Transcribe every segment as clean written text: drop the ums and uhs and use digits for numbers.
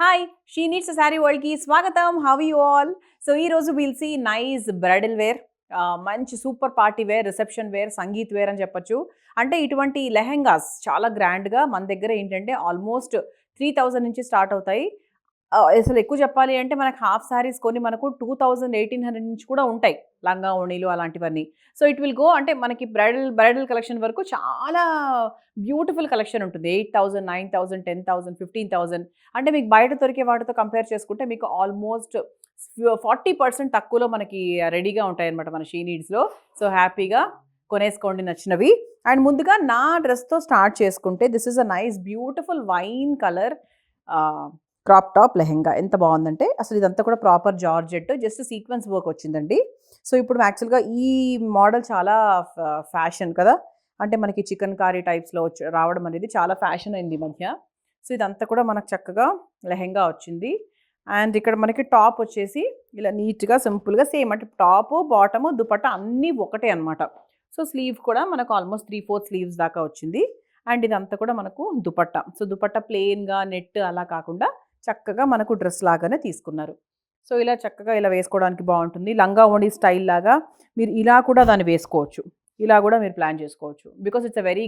Hi! She needs sari వరల్డ్‌కి స్వాగతం. How you all? So, ఈరోజు will see nice bridal wear, మంచి super party wear, reception wear, sangeet wear అని చెప్పొచ్చు. అంటే ఇటువంటి లెహెంగాస్ చాలా గ్రాండ్‌గా మన దగ్గర ఏంటంటే ఆల్మోస్ట్ 3000 నుంచి స్టార్ట్ అవుతాయి. అసలు ఎక్కువ చెప్పాలి అంటే మనకు హాఫ్ సారీస్ కొన్ని మనకు 2000, 1800 నుంచి కూడా ఉంటాయి. లంగా, ఓణీలు అలాంటివన్నీ. సో, ఇట్ విల్ గో అంటే మనకి బ్రైడల్ కలెక్షన్ వరకు చాలా బ్యూటిఫుల్ కలెక్షన్ ఉంటుంది. 8000, 9000, 10,000, 15,000 అంటే మీకు బయట దొరికే వాటితో కంపేర్ చేసుకుంటే మీకు ఆల్మోస్ట్ 40% తక్కువలో మనకి రెడీగా ఉంటాయన్నమాట మన షీ నీడ్స్‌లో. సో, హ్యాపీగా కొనేసుకోండి నచ్చినవి. అండ్ ముందుగా నా డ్రెస్‌తో స్టార్ట్ చేసుకుంటే this is a nice beautiful wine colour crop top lehenga. ఎంత బావుందంటే అసలు ఇదంతా కూడా proper georgette just sequence work వచ్చిందండి. సో, ఇప్పుడు యాక్చువల్‌గా ఈ మోడల్ చాలా ఫ్యాషన్ కదా! అంటే మనకి చికెన్ కారీ టైప్స్‌లో రావడం అనేది చాలా ఫ్యాషన్ అయింది ఈ మధ్య. సో, ఇదంతా కూడా మనకు చక్కగా లెహెంగా వచ్చింది. అండ్ ఇక్కడ మనకి టాప్ వచ్చేసి ఇలా నీట్‌గా సింపుల్‌గా సేమ్ అంటే టాపు, బాటము, దుపట్టా అన్నీ ఒకటే అనమాట. సో, స్లీవ్ కూడా మనకు ఆల్మోస్ట్ 3/4 స్లీవ్స్ దాకా వచ్చింది. అండ్ ఇదంతా కూడా మనకు దుపట్టా. సో, దుపట్టా ప్లెయిన్‌గా నెట్ అలా కాకుండా చక్కగా మనకు డ్రెస్ లాగానే తీసుకున్నారు. సో, ఇలా చక్కగా ఇలా వేసుకోవడానికి బావుంటుంది. లంగా ఓణి స్టైల్ లాగా మీరు ఇలా కూడా దాన్ని వేసుకోవచ్చు. ఇలా గూడా మీరు ప్లాన్ చేసుకోవచ్చు. Because it's a very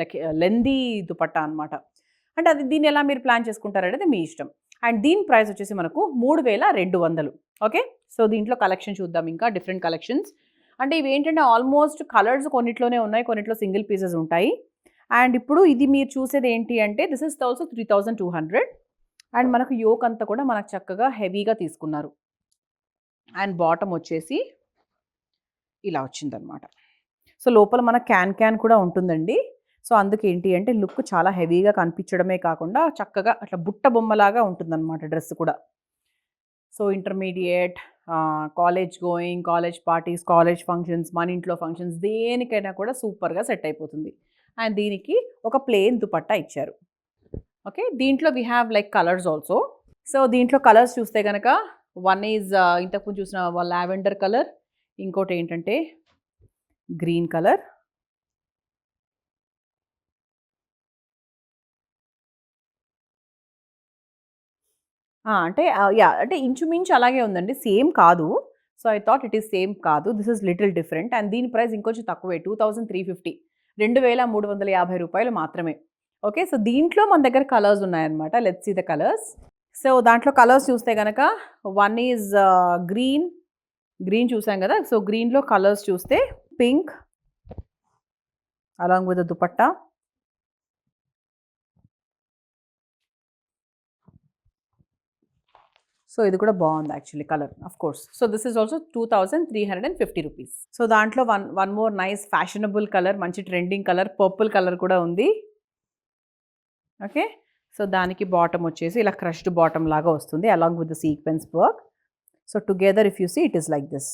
like lengthy dupatta అనమాట. అంటే అది దీన్ని ఎలా మీరు ప్లాన్ చేసుకుంటారనేది మీ ఇష్టం. అండ్ దీని ప్రైస్ వచ్చేసి మనకు 3200. ఓకే. సో, దీంట్లో కలెక్షన్ చూద్దాం ఇంకా డిఫరెంట్ కలెక్షన్స్. అంటే ఇవేంటంటే ఆల్మోస్ట్ కలర్స్ కొన్నిట్లోనే ఉన్నాయి. కొన్నిట్లో సింగిల్ పీసెస్ ఉంటాయి. అండ్ ఇప్పుడు ఇది మీరు చూసేది ఏంటి అంటే దిస్ ఇస్ ఆల్సో 3200. అండ్ మనకు యోక్ అంతా కూడా మనకు చక్కగా హెవీగా తీసుకున్నారు. అండ్ బాటమ్ వచ్చేసి ఇలా వచ్చిందనమాట. సో, లోపల మన క్యాన్ కూడా ఉంటుందండి. సో, అందుకేంటి అంటే లుక్ చాలా హెవీగా కనిపించడమే కాకుండా చక్కగా అట్లా బుట్ట బొమ్మలాగా ఉంటుందనమాట డ్రెస్ కూడా. So, intermediate, college going, college parties, college functions, మన ఇంట్లో ఫంక్షన్స్ దేనికైనా కూడా సూపర్‌గా సెట్ అయిపోతుంది. అండ్ దీనికి ఒక ప్లెయిన్ దుపట్టా ఇచ్చారు. ఓకే. దీంట్లో we have like colours also. So, దీంట్లో కలర్స్ చూస్తే గనక వన్ ఈజ్ ఇంతకుముందు చూసిన లావెండర్ కలర్, ఇంకోటేంటంటే గ్రీన్ కలర్. అంటే యాహ్! అంటే ఇంచుమించు అలాగే ఉందండి. సేమ్ కాదు. So, I thought it is same కాదు. This is little different and దీని ప్రైస్ ఇంకొంచెం తక్కువే 2350. రూ. 2350 మాత్రమే. ఓకే. సో, దీంట్లో మన దగ్గర కలర్స్ ఉన్నాయన్నమాట. Let's see the colours. So, దాంట్లో కలర్స్ చూస్తే గనక వన్ ఈజ్ గ్రీన్, గ్రీన్ చూసాం గదా! సో, గ్రీన్‌లో కలర్స్ చూస్తే pink along with the dupatta. So, ఇది కూడా బావుంది actually colour of course. So, this is also 2350 rupees. So, దాంట్లో one one more nice fashionable colour, మంచి ట్రెండింగ్ కలర్, పర్పుల్ కలర్ కూడా ఉంది. ఓకే. సో, దానికి బాటమ్ వచ్చేసి ఇలా క్రష్డ్ బాటమ్ లాగా వస్తుంది along with the sequence work. So, together if you see it is like this.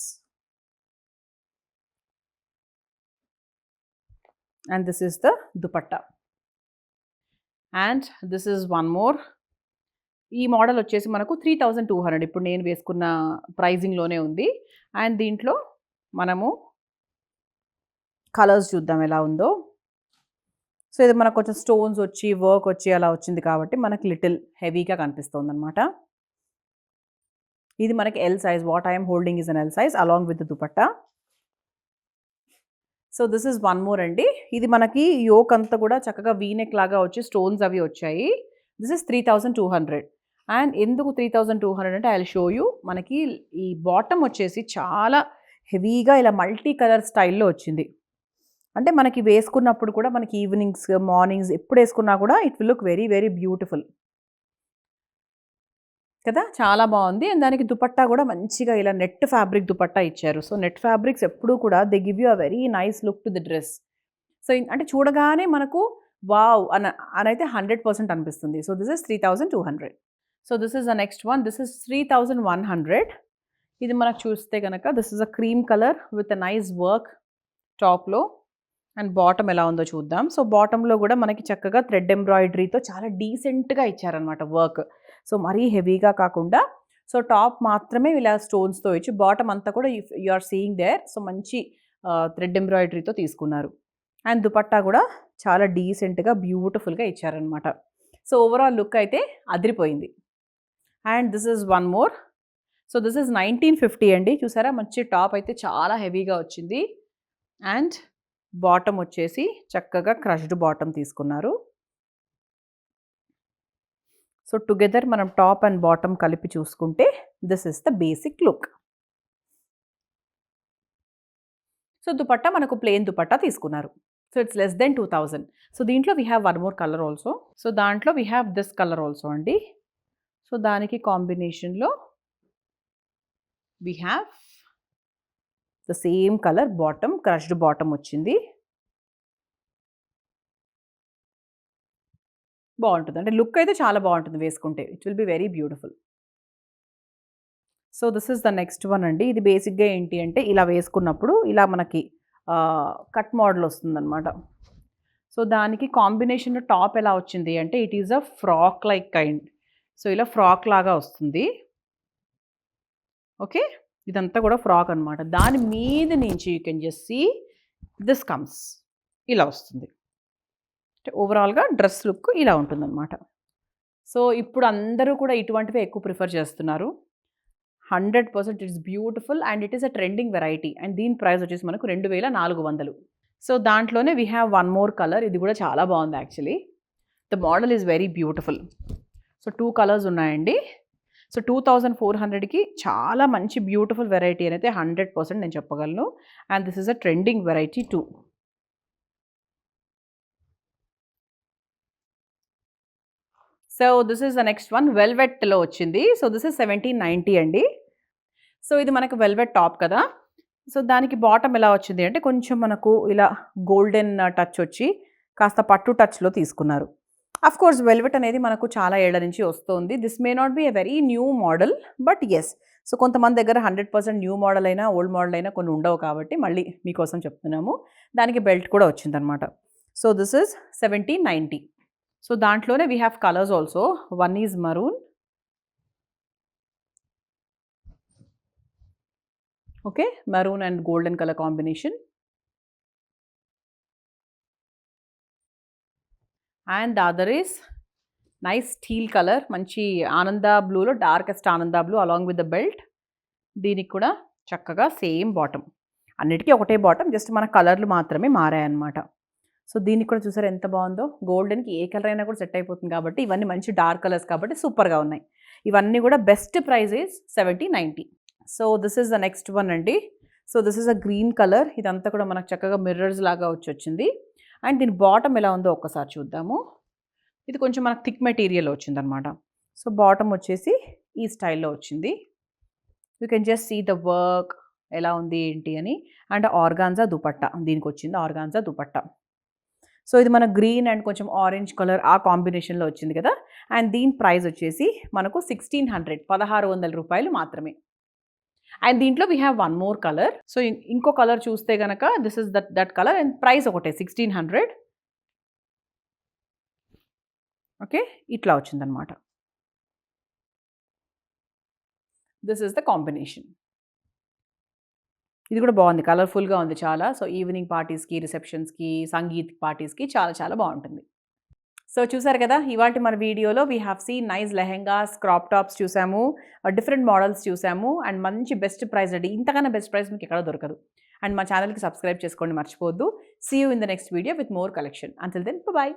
And this is the dupatta. And this is one more. ఈ model వచ్చేసి మనకు 3200 ఇప్పుడు నేను వేసుకున్న ప్రైజింగ్‌లోనే ఉంది. అండ్ దీంట్లో మనము కలర్స్ చూద్దాం ఎలా ఉందో. సో, ఇది మనకు కొంచెం స్టోన్స్ వచ్చి, వర్క్ వచ్చి అలా వచ్చింది కాబట్టి మనకి లిటిల్ హెవీగా కనిపిస్తోందనమాట. ఇది మనకి L size. What I am holding is an L size along with dupatta. So, this is one more అండి. ఇది మనకి యోక్ అంతా కూడా చక్కగా వీ నెక్ లాగా వచ్చి స్టోన్స్ అవి వచ్చాయి. This is 3200. అండ్ ఎందుకు 3200 అంటే ఐ విల్ షో యూ. మనకి ఈ బాటమ్ వచ్చేసి చాలా హెవీగా ఇలా మల్టీ కలర్ స్టైల్‌లో వచ్చింది. అంటే మనకి వేసుకున్నప్పుడు కూడా మనకి ఈవినింగ్స్, మార్నింగ్స్ ఎప్పుడేసుకున్నా కూడా it will look very, very beautiful. కదా! చాలా బావుంది. అండ్ దానికి దుపట్టా గూడా మంచిగా ఇలా నెట్ ఫ్యాబ్రిక్ దుపట్టా ఇచ్చారు. సో, నెట్ ఫ్యాబ్రిక్స్ ఎప్పుడూ కూడా they give you a very nice look to the dress. So, అంటే చూడగానే మనకు వావ్! అనైతే 100% అనిపిస్తుంది. So, this is 3200. So, this is the next one. This is 3100. ఇది మనకు చూస్తే గనక this is a cream colour with a nice work టాప్‌లో. And bottom ఎలా ఉందో చూద్దాం. సో, బాటమ్‌లో గూడా మనకి చక్కగా థ్రెడ్ ఎంబ్రాయిడరీతో చాలా డీసెంట్‌గా ఇచ్చారనమాట వర్క్. సో, మరీ హెవీగా కాకుండా సో, టాప్ మాత్రమే ఇలా స్టోన్స్‌తో ఇచ్చి బాటమ్ అంతా కూడా if you are seeing there so, మంచి థ్రెడ్ ఎంబ్రాయిడరీతో తీసుకున్నారు. అండ్ దుపట్టా గూడా చాలా డీసెంట్‌గా, బ్యూటిఫుల్‌గా ఇచ్చారనమాట. సో, ఓవరాల్ లుక్ అయితే అదిరిపోయింది. And this is one more. So this is 1950 అండి. చూసారా మంచి టాప్ అయితే చాలా హెవీగా వచ్చింది. అండ్ బాటమ్ వచ్చేసి చక్కగా క్రష్డ్ బాటమ్ తీసుకున్నారు. సో టుగెదర్ మనం టాప్ అండ్ బాటమ్ కలిపి చూసుకుంటే this is the basic look. So dupatta మనకు ప్లెయిన్ దుపట్టా తీసుకున్నారు. So it's less than 2000. So దీంట్లో we have one more colour also. So దాంట్లో we have this colour also అండి. So దానికి కాంబినేషన్లో we have the same colour bottom, crushed bottom వచ్చింది. బాగుంటుంది, అంటే లుక్ అయితే చాలా బాగుంటుంది వేసుకుంటే. It will be very beautiful. So this is the next one అండి. ఇది బేసిక్గా ఏంటి అంటే ఇలా వేసుకున్నప్పుడు ఇలా మనకి కట్ మోడల్ వస్తుందన్నమాట. సో దానికి కాంబినేషన్లో టాప్ ఎలా వచ్చింది అంటే it is a frock like kind. So ఇలా ఫ్రాక్ లాగా వస్తుంది. ఓకే, ఇదంతా కూడా ఫ్రాక్ అనమాట. దాని మీద నుంచి you can just see this comes, ఇలా వస్తుంది. ఓవరాల్గా డ్రెస్ లుక్ ఇలా ఉంటుందన్నమాట. సో ఇప్పుడు అందరూ కూడా ఇటువంటివే ఎక్కువ ప్రిఫర్ చేస్తున్నారు. 100% it's beautiful and it is a trending variety. And దీని ప్రైస్ వచ్చేసి మనకు 2400. సో దాంట్లోనే we have one more colour. ఇది కూడా చాలా బాగుంది actually. The model is very beautiful. So 2 colours ఉన్నాయండి. సో 2400కి చాలా మంచి బ్యూటిఫుల్ వెరైటీ అని అయితే 100% నేను చెప్పగలను. And this is a trending variety too. So this is the next one. వెల్వెట్లో వచ్చింది. సో దిస్ ఈస్ 1790 అండి. సో ఇది మనకు వెల్వెట్ టాప్ కదా. సో దానికి బాటమ్ ఎలా వచ్చింది అంటే కొంచెం మనకు ఇలా గోల్డెన్ టచ్ వచ్చి కాస్త పట్టు టచ్లో తీసుకున్నారు. అఫ్ కోర్స్ వెల్వెట్ అనేది మనకు చాలా ఏళ్ల నుంచి వస్తుంది. This may not be a very new model, but yes. So కొంతమంది దగ్గర 100% న్యూ మోడల్ అయినా ఓల్డ్ మోడల్ అయినా కొన్ని ఉండవు కాబట్టి మళ్ళీ మీకోసం చెప్తున్నాము. దానికి బెల్ట్ కూడా వచ్చిందనమాట. So this is 1790. సో దాంట్లోనే we have colours also. One is maroon, okay, maroon and golden color combination. And the other is nice teal color, manchi Ananda blue lo darkest Ananda blue along with the belt. దీనికి కూడా చక్కగా same bottom. అన్నిటికీ ఒకటే bottom, just మన కలర్లు మాత్రమే మారాయన్నమాట. So దీనికి కూడా చూసారు ఎంత బాగుందో. గోల్డెన్కి ఏ కలర్ అయినా కూడా సెట్ అయిపోతుంది కాబట్టి ఇవన్నీ మంచి డార్క్ కలర్స్ కాబట్టి సూపర్గా ఉన్నాయి. ఇవన్నీ కూడా best price is 1790. So this is the next one అండి. So this is a green colour. ఇదంతా కూడా మనకు చక్కగా మిర్రర్స్ లాగా వచ్చింది. అండ్ దీని బాటమ్ ఎలా ఉందో ఒక్కసారి చూద్దాము. ఇది కొంచెం మనకు థిక్ మెటీరియల్ వచ్చిందనమాట. సో బాటమ్ వచ్చేసి ఈ స్టైల్లో వచ్చింది. You can just see the work ఎలా ఉంది ఏంటి అని. అండ్ ఆర్గాన్జా దుపట్టా దీనికి వచ్చింది, ఆర్గాన్జా దుపట్టా. సో ఇది మన గ్రీన్ అండ్ కొంచెం ఆరెంజ్ కలర్ ఆ కాంబినేషన్లో వచ్చింది కదా. అండ్ దీని ప్రైస్ వచ్చేసి మనకు 1600 రూపాయలు మాత్రమే. అండ్ దీంట్లో we have one more colour. So ఇంకో కలర్ చూస్తే కనుక this is that colour and price ఒకటే 1600. ఓకే, ఇట్లా వచ్చిందనమాట. This is the combination. ఇది కూడా బాగుంది, కలర్ఫుల్గా ఉంది చాలా. సో ఈవినింగ్ పార్టీస్కి, రిసెప్షన్స్కి, సంగీత్ పార్టీస్కి చాలా చాలా బాగుంటుంది. సో చూసారు కదా ఇవాల్టి మన వీడియోలో we have seen nice lehengas, crop tops చూసాము, డిఫరెంట్ మోడల్స్ చూసాము. అండ్ మంచి బెస్ట్ ప్రైస్ అండి. ఇంతకన్నా బెస్ట్ ప్రైస్ మీకు ఎక్కడ దొరకదు. అండ్ మా ఛానల్కి సబ్స్క్రైబ్ చేసుకోండి మర్చిపోవద్దు. See you in the next video with more collection. Until then bye.